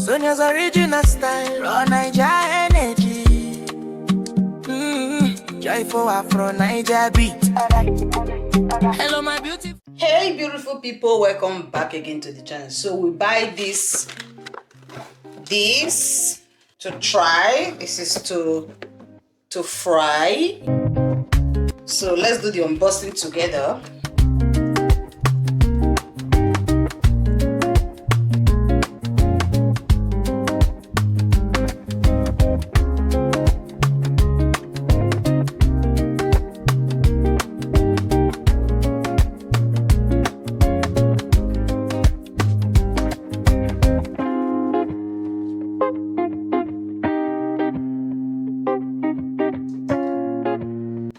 Sonia's original style, raw Niger energy. Joyful Afro Niger beat. Hello, my beautiful. Hey, beautiful people, welcome back again to the channel. So we buy this to try. This is to fry. So let's do the unboxing together.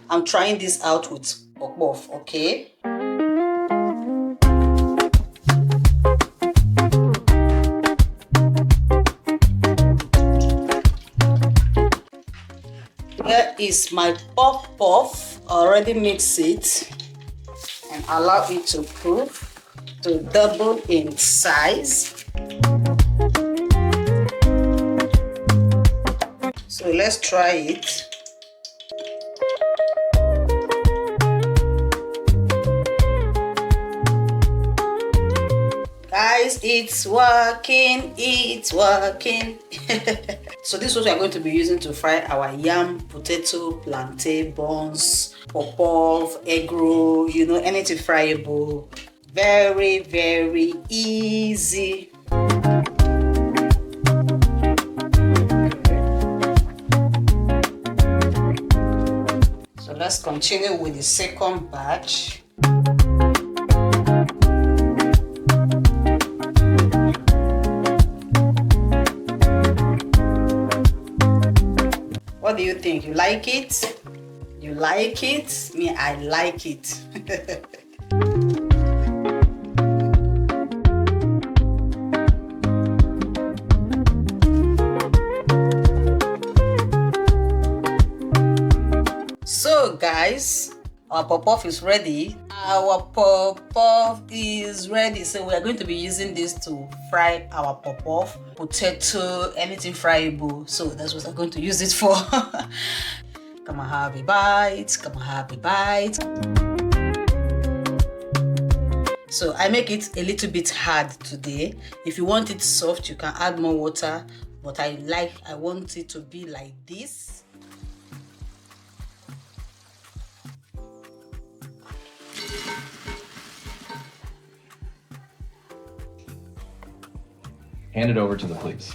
I'm trying this out with both, okay? Here is my puff. I already mix it and allow it to proof to double in size. So let's try it. Guys, it's working. So this is what we are going to be using to fry our yam, potato, plantain, buns, puff, egg roll, you know, anything friable. Very, very easy. So let's continue with the second batch. What do you think? You like it? You like it? Me, I like it. So guys, our puff is ready. Our puff is ready. So we are going to be using this to fry our puff, potato, anything friable. So that's what I'm going to use it for. Come on, have a bite. Come on, have a bite. So I make it a little bit hard today. If you want it soft, you can add more water. But I want it to be like this. Hand it over to the police.